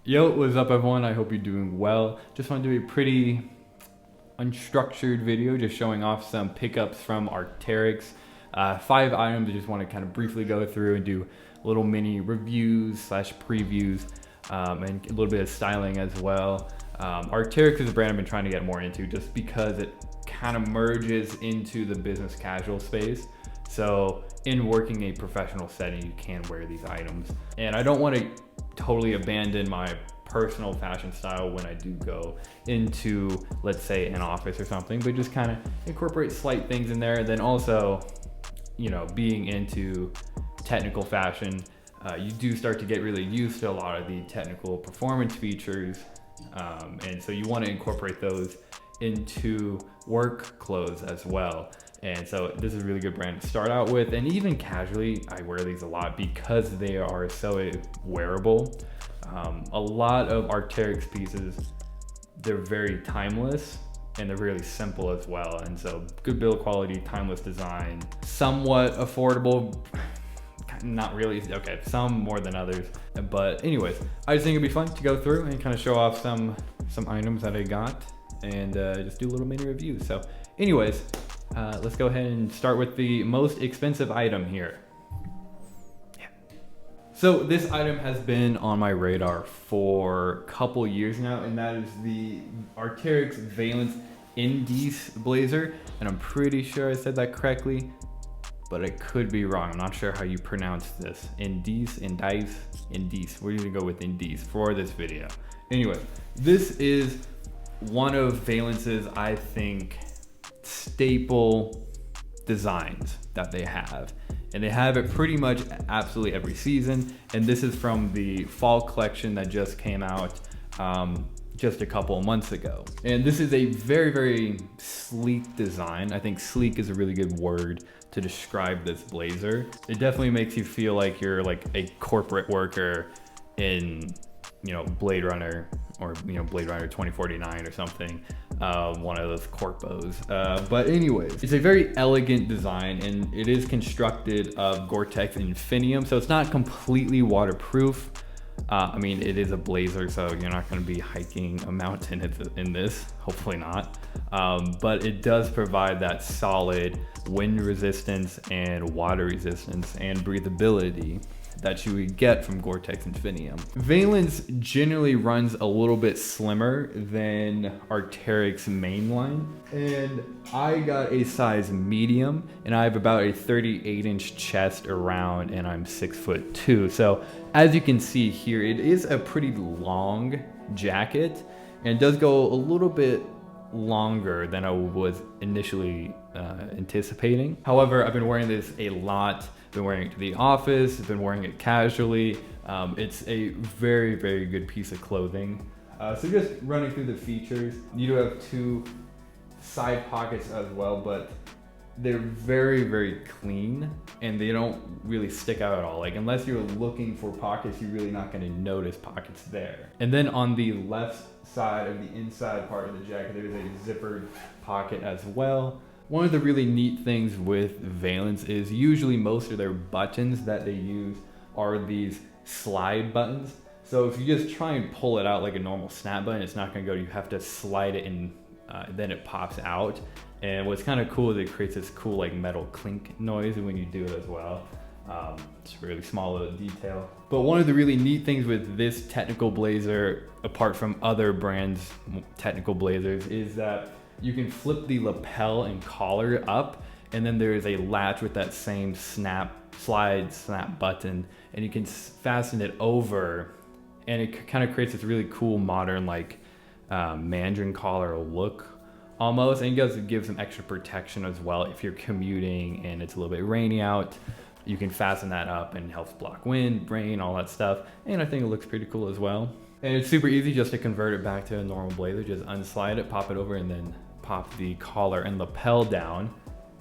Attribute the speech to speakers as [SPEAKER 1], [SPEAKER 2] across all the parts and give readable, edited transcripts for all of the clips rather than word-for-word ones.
[SPEAKER 1] Yo, what's up everyone? I hope you're doing well. Just want to do a pretty unstructured video just showing off some pickups from Arc'teryx. 5 items I just want to kind of briefly go through and do little mini reviews slash previews and a little bit of styling as well. Arc'teryx is a brand I've been trying to get more into just because it kind of merges into the business casual space. So in working a professional setting, you can wear these items. And I don't want to totally abandon my personal fashion style when I do go into, let's say, an office or something, but just kind of incorporate slight things in there. And then also, you know, being into technical fashion, you do start to get really used to a lot of the technical performance features. And so you want to incorporate those into work clothes as well. And so this is a really good brand to start out with. And even casually, I wear these a lot because they are so wearable. A lot of Arc'teryx pieces, they're very timeless and they're really simple as well. And so good build quality, timeless design, somewhat affordable. Not really, okay, some more than others. But anyways, I just think it'd be fun to go through and kind of show off some items that I got and just do a little mini review. So anyways, let's go ahead and start with the most expensive item here. Yeah. So this item has been on my radar for a couple years now, and that is the Arc'teryx Mainline Indisce blazer. And I'm pretty sure I said that correctly, but I could be wrong. I'm not sure how you pronounce this. Indisce. We're gonna go with Indisce for this video. Anyway, this is one of Veilance's, I think, staple designs that they have. And they have it pretty much absolutely every season. And this is from the fall collection that just came out just a couple of months ago. And this is a very, very sleek design. I think sleek is a really good word to describe this blazer. It definitely makes you feel like you're like a corporate worker in, you know, Blade Runner or, you know, Blade Runner 2049 or something, one of those corpos. But anyways, it's a very elegant design and it is constructed of Gore-Tex Infinium, so it's not completely waterproof. I mean, it is a blazer, so you're not going to be hiking a mountain in this, hopefully not. But it does provide that solid wind resistance and water resistance and breathability that you would get from Gore-Tex Infinium. Veilance generally runs a little bit slimmer than Arc'teryx Mainline, and I got a size medium, and I have about a 38-inch chest around, and I'm 6'2". So as you can see here, it is a pretty long jacket, and it does go a little bit longer than I was initially anticipating. However, I've been wearing this a lot. Been wearing it to the office, been wearing it casually. It's a very, very good piece of clothing. So just running through the features, you do have 2 side pockets as well, but they're very, very clean and they don't really stick out at all. Like unless you're looking for pockets, you're really not gonna notice pockets there. And then on the left side of the inside part of the jacket, there's a zippered pocket as well. One of the really neat things with Veilance is usually most of their buttons that they use are these slide buttons. So if you just try and pull it out like a normal snap button, it's not gonna go. You have to slide it and then it pops out. And what's kind of cool is it creates this cool like metal clink noise when you do it as well. It's a really small little detail. But one of the really neat things with this technical blazer, apart from other brands' technical blazers, is that you can flip the lapel and collar up, and then there is a latch with that same snap button, and you can fasten it over, and it kind of creates this really cool modern like mandarin collar look almost, and it does give some extra protection as well. If you're commuting and it's a little bit rainy out, you can fasten that up and it helps block wind, rain, all that stuff. And I think it looks pretty cool as well. And it's super easy just to convert it back to a normal blazer. Just unslide it, pop it over, and then pop the collar and lapel down.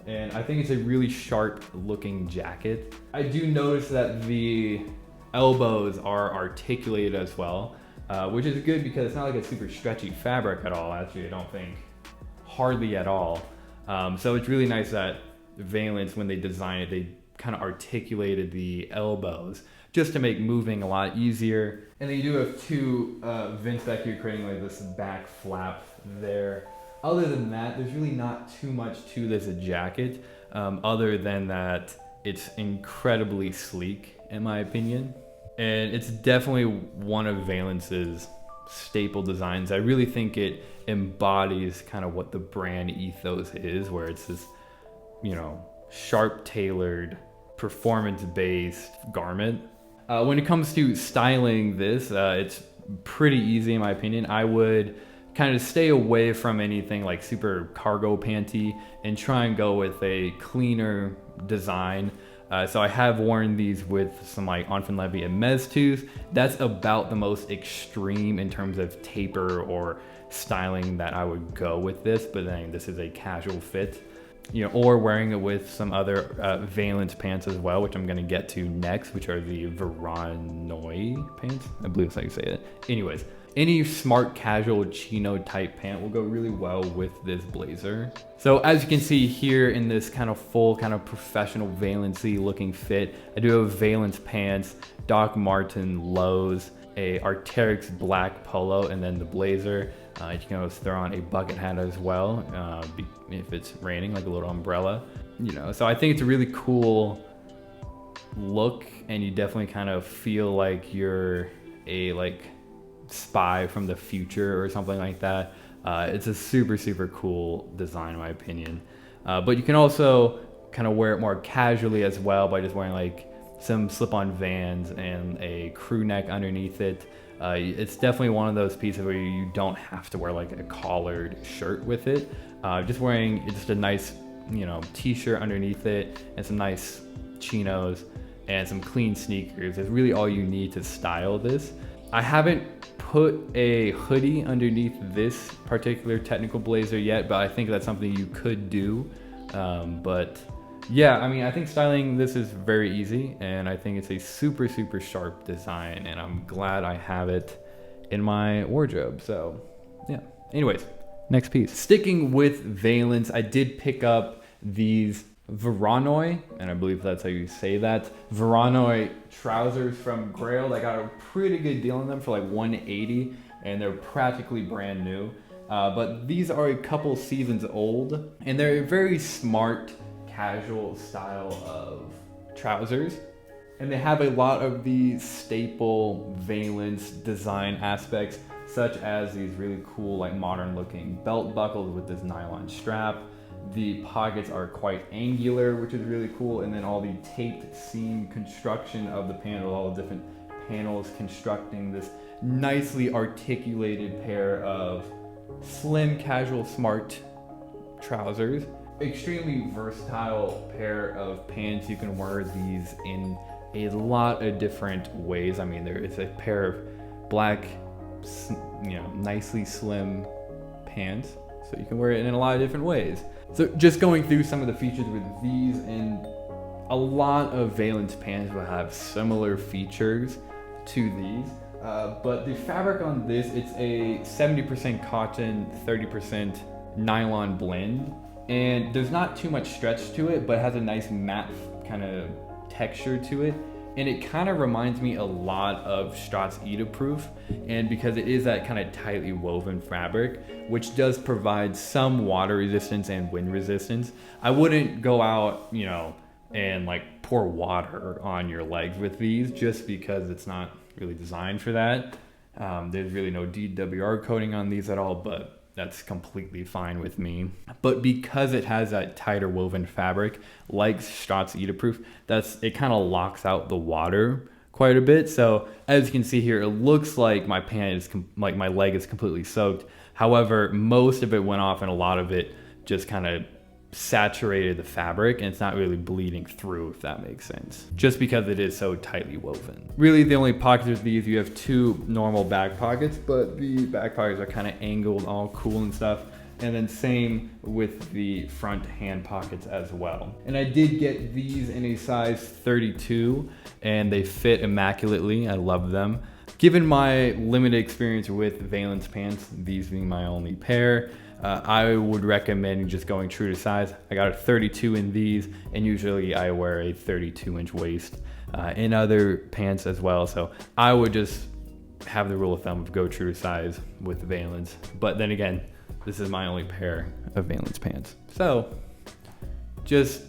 [SPEAKER 1] And I think it's a really sharp looking jacket. I do notice that the elbows are articulated as well, which is good because it's not like a super stretchy fabric at all. Actually, I don't think hardly at all. So it's really nice that Veilance, when they designed it, they kind of articulated the elbows just to make moving a lot easier. And then you do have two vents back here creating like this back flap there. Other than that, there's really not too much to this jacket, other than that it's incredibly sleek in my opinion. And it's definitely one of Valance's staple designs. I really think it embodies kind of what the brand ethos is, where it's this, you know, sharp tailored, performance-based garment. When it comes to styling this, it's pretty easy in my opinion. I would kind of stay away from anything like super cargo panty and try and go with a cleaner design. So I have worn these with some like Onfenlevy and Meztooth. That's about the most extreme in terms of taper or styling that I would go with this, but then this is a casual fit. You know, or wearing it with some other Valance pants as well, which I'm gonna get to next, which are the Voronoi Pants. I believe that's how you say it. Anyways, any smart casual chino type pant will go really well with this blazer. So as you can see here in this kind of full, kind of professional Valance-y looking fit, I do have Valance pants, Doc Marten lows, a Arc'teryx black polo, and then the blazer. You can always throw on a bucket hat as well, if it's raining, like a little umbrella. You know, so I think it's a really cool look, and you definitely kind of feel like you're a like spy from the future or something like that. It's a super, super cool design in my opinion. But you can also kind of wear it more casually as well by just wearing like some slip-on Vans and a crew neck underneath it. It's definitely one of those pieces where you don't have to wear like a collared shirt with it. Just wearing just a nice, you know, t-shirt underneath it and some nice chinos and some clean sneakers is really all you need to style this. I haven't put a hoodie underneath this particular technical blazer yet, but I think that's something you could do. But yeah, I mean, I think styling this is very easy, and I think it's a super, super sharp design, and I'm glad I have it in my wardrobe. So yeah, anyways, next piece. Sticking with Valance, I did pick up these Varanoi, and I believe that's how you say that, Varanoi Trousers from Grail. I got a pretty good deal on them for like $180, and they're practically brand new. But these are a couple seasons old, and they're a very smart, casual style of trousers. And they have a lot of the staple Valance design aspects, such as these really cool, like modern looking belt buckles with this nylon strap. The pockets are quite angular, which is really cool. And then all the taped seam construction of the pant, with all the different panels constructing this nicely articulated pair of slim, casual, smart trousers. Extremely versatile pair of pants. You can wear these in a lot of different ways. I mean, there is a pair of black, you know, nicely slim pants, so you can wear it in a lot of different ways. So just going through some of the features with these, and a lot of Valance pants will have similar features to these, but the fabric on this, it's a 70% cotton, 30% nylon blend, and there's not too much stretch to it, but it has a nice matte kind of texture to it. And it kind of reminds me a lot of Straut's Edaproof, and because it is that kind of tightly woven fabric, which does provide some water resistance and wind resistance. I wouldn't go out, you know, and like pour water on your legs with these, just because it's not really designed for that. There's really no DWR coating on these at all, but that's completely fine with me. But because it has that tighter woven fabric, like Straut's Edaproof, it kind of locks out the water quite a bit. So as you can see here, it looks like my pant is like my leg is completely soaked. However, most of it went off, and a lot of it just kind of saturated the fabric, and it's not really bleeding through, if that makes sense, just because it is so tightly woven. Really, the only pockets with these, you have two normal back pockets, but the back pockets are kind of angled, all cool and stuff. And then same with the front hand pockets as well. And I did get these in a size 32, and they fit immaculately. I love them. Given my limited experience with Valance pants, these being my only pair, I would recommend just going true to size. I got a 32 in these, and usually I wear a 32-inch waist. in other pants as well. So I would just have the rule of thumb of go true to size with Veilance. But then again, this is my only pair of Veilance pants. So just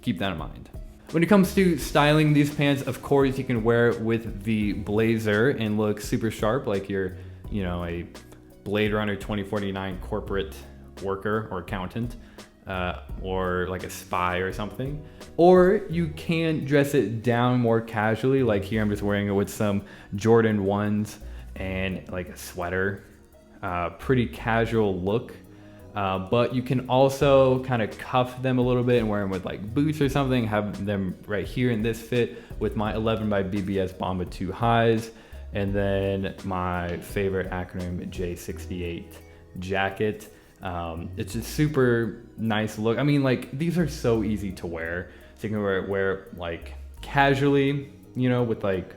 [SPEAKER 1] keep that in mind. When it comes to styling these pants, of course, you can wear it with the blazer and look super sharp like you're, you know, a Blade Runner 2049 corporate worker or accountant, or like a spy or something. Or you can dress it down more casually, like here I'm just wearing it with some Jordan 1s and like a sweater. Pretty casual look. But you can also kind of cuff them a little bit and wear them with like boots or something, have them right here in this fit with my 11 by BBS Bomba 2 highs, and then my favorite acronym J68 jacket. It's a super nice look. I mean, like, these are so easy to wear. So you can wear like casually, you know, with like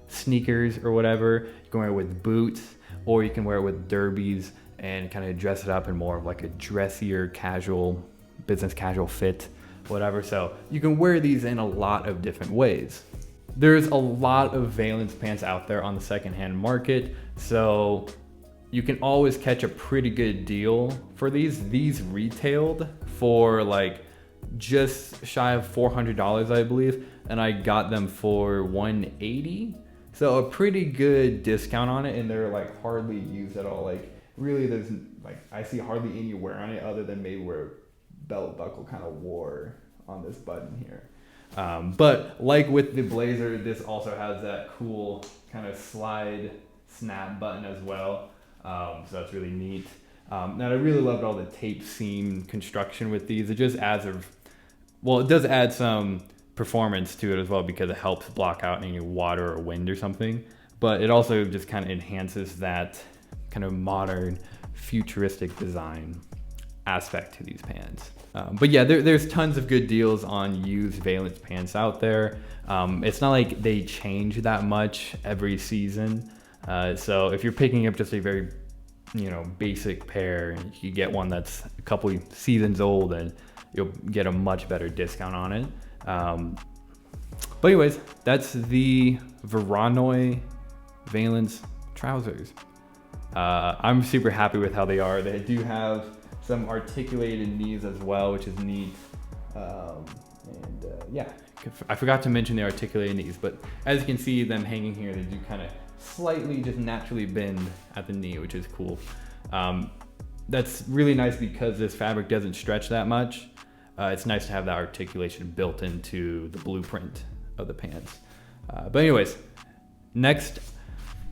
[SPEAKER 1] sneakers or whatever. You can wear it with boots, or you can wear it with derbies and kind of dress it up in more of like a dressier, casual, business casual fit, whatever. So you can wear these in a lot of different ways. There's a lot of Veilance pants out there on the secondhand market, so you can always catch a pretty good deal for these. These retailed for like just shy of $400, I believe, and I got them for $180. So a pretty good discount on it, and they're like hardly used at all. Like really, there's like, I see hardly any wear on it other than maybe where belt buckle kind of wore on this button here. But like with the blazer, this also has that cool kind of slide snap button as well. So that's really neat. Now I really loved all the tape seam construction with these. It just adds it does add some performance to it as well, because it helps block out any water or wind or something. But it also just kind of enhances that kind of modern futuristic design aspect to these pants. But yeah, there's tons of good deals on used Veilance pants out there. It's not like they change that much every season. So if you're picking up just a very, you know, basic pair, and you get one that's a couple seasons old, and you'll get a much better discount on it. But anyways, that's the Varanoi Veilance trousers. I'm super happy with how they are. They do have some articulated knees as well, which is neat. Yeah, I forgot to mention the articulated knees, but as you can see them hanging here, they do kind of slightly just naturally bend at the knee, which is cool. That's really nice because this fabric doesn't stretch that much. It's nice to have that articulation built into the blueprint of the pants. But anyways, next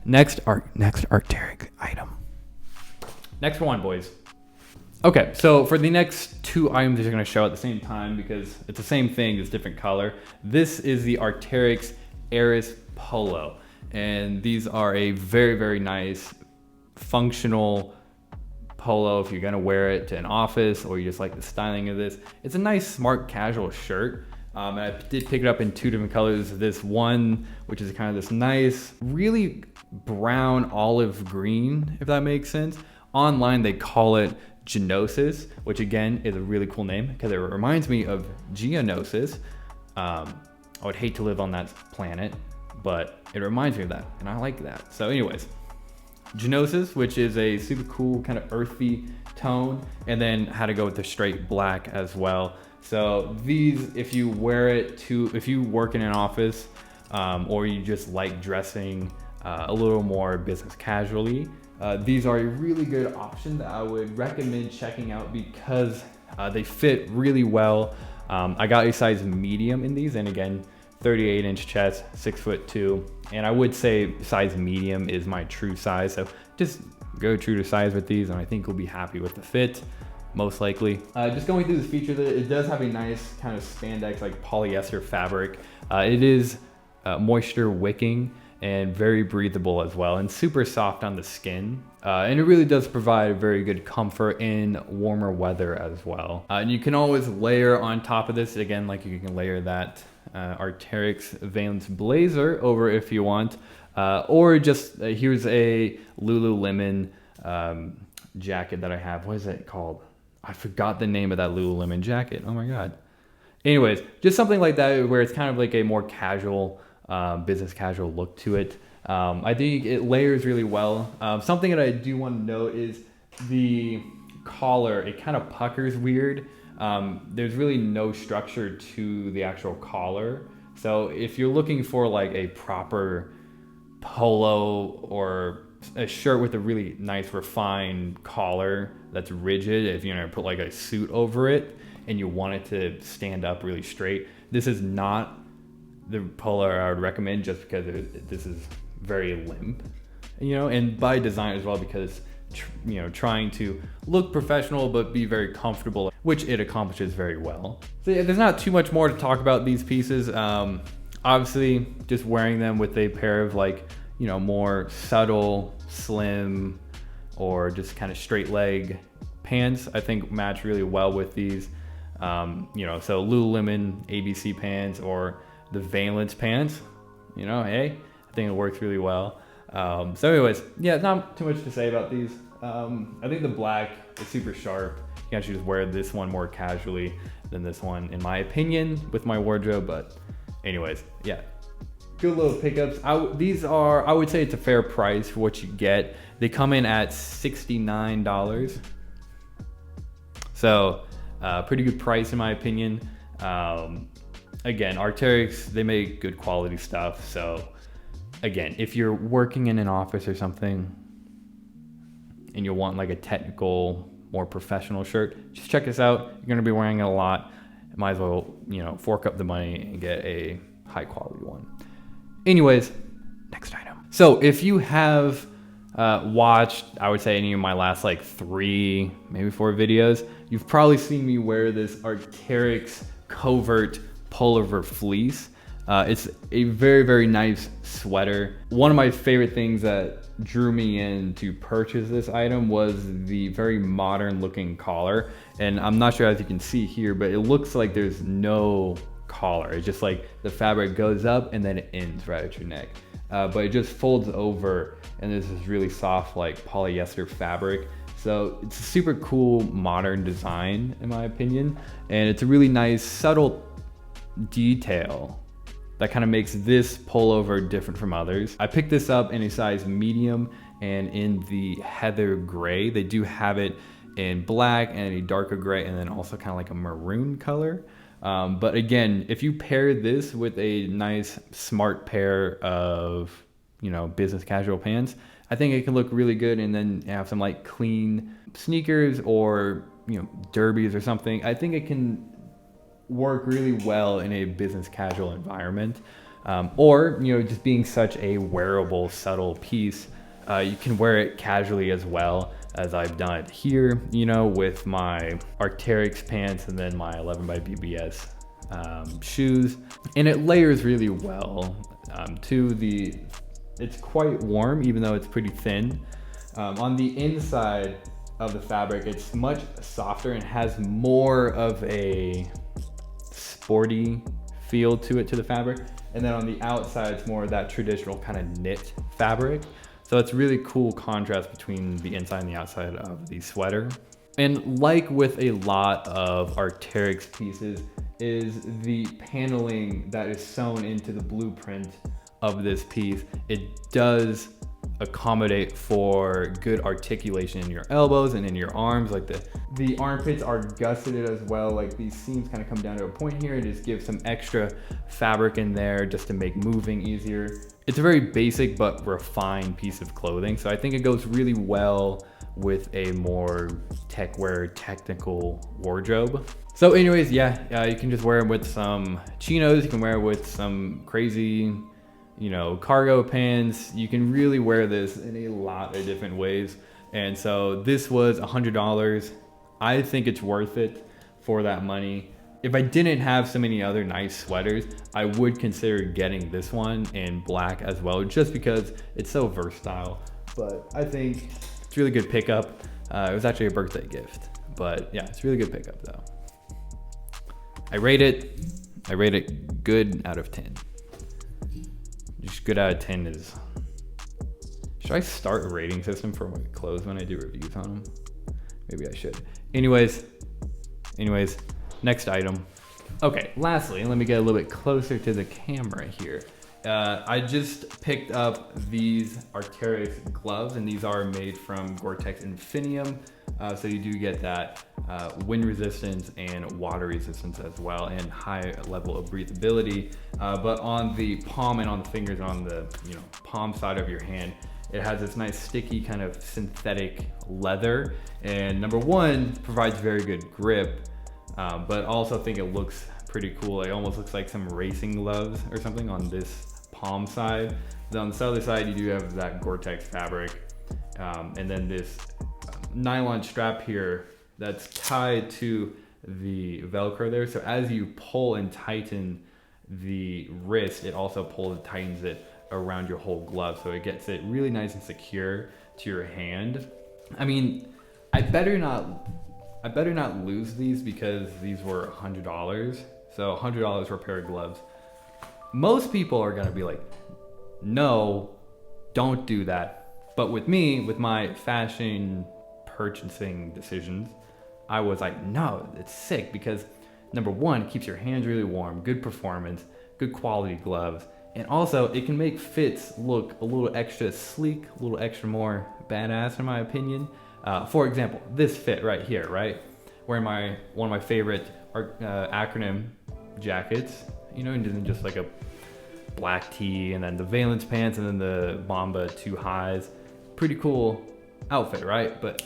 [SPEAKER 1] Arc'teryx item. Next one, boys. Okay, so for the next two items that you're gonna show at the same time, because it's the same thing, it's different color. This is the Arc'teryx Eris Polo. And these are a very, very nice functional polo if you're gonna wear it to an office, or you just like the styling of this. It's a nice, smart, casual shirt. And I did pick it up in two different colors. This one, which is kind of this nice, really brown olive green, if that makes sense. Online, they call it Genosis, which again is a really cool name because it reminds me of Geonosis. I would hate to live on that planet, but it reminds me of that, and I like that. So anyways, Genosis, which is a super cool kind of earthy tone, and then had to go with the straight black as well. So these, if you wear it to, if you work in an office, or you just like dressing a little more business casually, these are a really good option that I would recommend checking out because they fit really well. I got a size medium in these, and again, 38-inch chest, 6'2", and I would say size medium is my true size. So just go true to size with these, and I think you'll be happy with the fit, most likely. Just going through this feature, it does have a nice kind of spandex, like polyester fabric. It is moisture wicking and very breathable as well, and super soft on the skin. And it really does provide very good comfort in warmer weather as well. And you can always layer on top of this, again, like you can layer that Arc'teryx Veilance blazer over if you want, or just here's a Lululemon jacket that I have. What is it called? I forgot the name of that Lululemon jacket. Oh my God. Anyways, just something like that where it's kind of like a more casual business casual look to it. I think it layers really well. Something that I do want to note is the collar. It kind of puckers weird. There's really no structure to the actual collar. So if you're looking for like a proper polo or a shirt with a really nice refined collar that's rigid, if you're gonna put like a suit over it and you want it to stand up really straight, this is not the polo I would recommend, just because this is very limp, you know, and by design as well, because you know, trying to look professional but be very comfortable, which it accomplishes very well. So yeah, there's not too much more to talk about these pieces. Obviously just wearing them with a pair of like, you know, more subtle, slim, or just kind of straight leg pants, I think match really well with these. You know, so Lululemon ABC pants or the Veilance pants, you know, hey, I think it works really well. So anyways, yeah, not too much to say about these. I think the black is super sharp. You can actually just wear this one more casually than this one, in my opinion, with my wardrobe. But anyways, yeah, good little pickups. These are, I would say it's a fair price for what you get. They come in at $69. So pretty good price in my opinion. Again, Arcteryx, they make good quality stuff. So again, if you're working in an office or something and you want like a technical, more professional shirt, just check this out. You're gonna be wearing it a lot. Might as well, you know, fork up the money and get a high quality one. Anyways, next item. So if you have watched, I would say, any of my last like 3, maybe 4 videos, you've probably seen me wear this Arc'teryx Covert pullover fleece. It's a very, very nice sweater. One of my favorite things that drew me in to purchase this item was the very modern looking collar. And I'm not sure if you can see here, but it looks like there's no collar. It's just like the fabric goes up and then it ends right at your neck. But it just folds over, and this is really soft like polyester fabric. So it's a super cool modern design in my opinion. And it's a really nice subtle detail that kind of makes this pullover different from others. I picked this up in a size medium and in the heather gray. They do have it in black and a darker gray, and then also kind of like a maroon color. But again, if you pair this with a nice smart pair of, you know, business casual pants, I think it can look really good. And then have some like clean sneakers or, you know, derbies or something. I think it can work really well in a business casual environment, or, you know, just being such a wearable, subtle piece. You can wear it casually as well, as I've done it here, you know, with my Arc'teryx pants and then my 11 by BBS shoes, and it layers really well. It's quite warm, even though it's pretty thin. On the inside of the fabric, it's much softer and has more of a sporty feel to it, to the fabric. And then on the outside, it's more of that traditional kind of knit fabric. So it's really cool contrast between the inside and the outside of the sweater. And like with a lot of Arc'teryx pieces, is the paneling that is sewn into the blueprint of this piece. It does accommodate for good articulation in your elbows and in your arms. Like the armpits are gusseted as well. Like these seams kind of come down to a point here and just give some extra fabric in there just to make moving easier. It's a very basic but refined piece of clothing. So I think it goes really well with a more tech wear, technical wardrobe. So anyways, yeah, you can just wear it with some chinos. You can wear it with some crazy, you know, cargo pants. You can really wear this in a lot of different ways. And so this was $100. I think it's worth it for that money. If I didn't have so many other nice sweaters, I would consider getting this one in black as well, just because it's so versatile. But I think it's a really good pickup. It was actually a birthday gift, but yeah, it's a really good pickup though. I rate it good out of 10. Just good out of 10 is, should I start a rating system for my clothes when I do reviews on them? Maybe I should. Anyways, next item. Okay, lastly, let me get a little bit closer to the camera here. I just picked up these Arcteryx gloves, and these are made from Gore-Tex Infinium. So you do get that wind resistance and water resistance as well, and high level of breathability. But on the palm and on the fingers, on the palm side of your hand, it has this nice sticky kind of synthetic leather. And number one, provides very good grip, but also think it looks pretty cool. It almost looks like some racing gloves or something on this palm side. Then on the other side, you do have that Gore-Tex fabric, and then this nylon strap here that's tied to the Velcro there. So as you pull and tighten the wrist, it also pulls and tightens it around your whole glove, so it gets it really nice and secure to your hand. I mean, I better not lose these, because these were $100. So $100 for a pair of gloves. Most people are gonna be like, no, don't do that. But with me, with my fashion purchasing decisions, I was like, no, it's sick, because number one, it keeps your hands really warm, good performance, good quality gloves, and also it can make fits look a little extra sleek, a little extra more badass in my opinion. For example, this fit right here, right? Wearing one of my favorite acronym jackets, and then just like a black tee, and then the Veilance pants, and then the Bomba 2 highs. Pretty cool outfit, right? But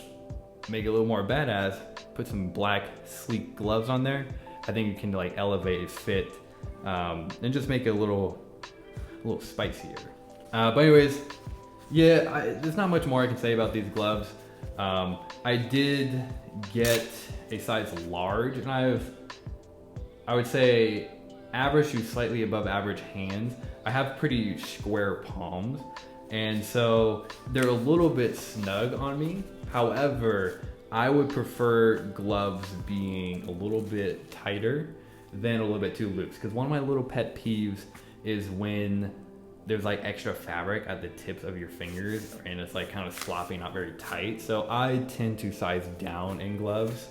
[SPEAKER 1] make it a little more badass, put some black sleek gloves on there. I think it can like elevate its fit, and just make it a little spicier. But anyways, yeah, there's not much more I can say about these gloves. I did get a size large, and I would say average to slightly above average hands. I have pretty square palms, and so they're a little bit snug on me. However, I would prefer gloves being a little bit tighter than a little bit too loose, because one of my little pet peeves is when there's like extra fabric at the tips of your fingers and it's like kind of sloppy, not very tight. So I tend to size down in gloves.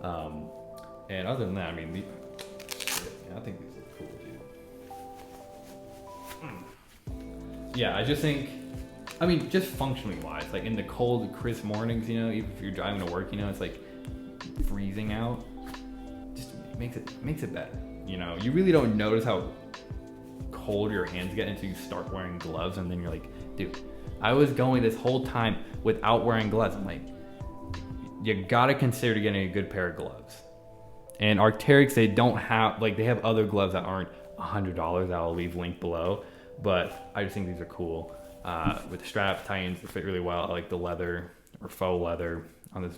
[SPEAKER 1] And other than that, I mean, I think these look cool, dude. Yeah, I just think, I mean, just functionally wise, like in the cold, crisp mornings, even if you're driving to work, it's like freezing out, just makes it better. You really don't notice how cold your hands get until you start wearing gloves, and then you're like, dude, I was going this whole time without wearing gloves. I'm like, you gotta consider getting a good pair of gloves. And Arcteryx, they don't have, like, they have other gloves that aren't $100 that I'll leave link below, but I just think these are cool. With the strap tie-ins, they fit really well. I like the leather or faux leather on this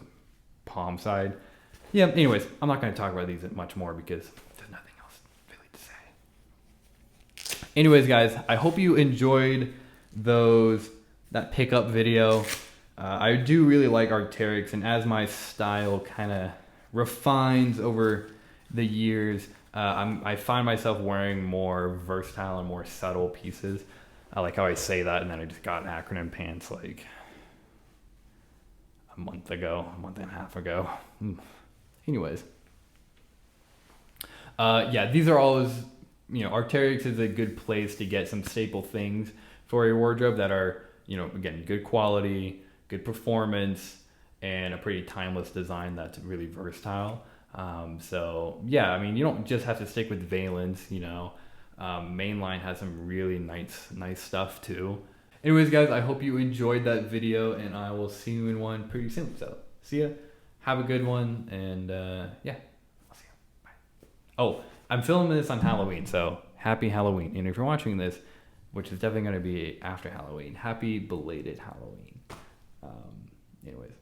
[SPEAKER 1] palm side. Yeah, anyways, I'm not gonna talk about these much more because there's nothing else really to say. Anyways, guys, I hope you enjoyed that pickup video. I do really like Arcteryx, and as my style kind of refines over the years, I find myself wearing more versatile and more subtle pieces. I like how I say that, and then I just got acronym pants like a month and a half ago. Anyways, yeah, these are always, Arcteryx is a good place to get some staple things for your wardrobe that are, again, good quality, good performance, and a pretty timeless design that's really versatile. So yeah, I mean, you don't just have to stick with Veilance, Mainline has some really nice stuff too. Anyways, guys, I hope you enjoyed that video, and I will see you in one pretty soon. So see ya, have a good one, and yeah, I'll see you. Bye. Oh, I'm filming this on Halloween, so happy Halloween. And if you're watching this, which is definitely going to be after Halloween, happy belated Halloween. Anyways.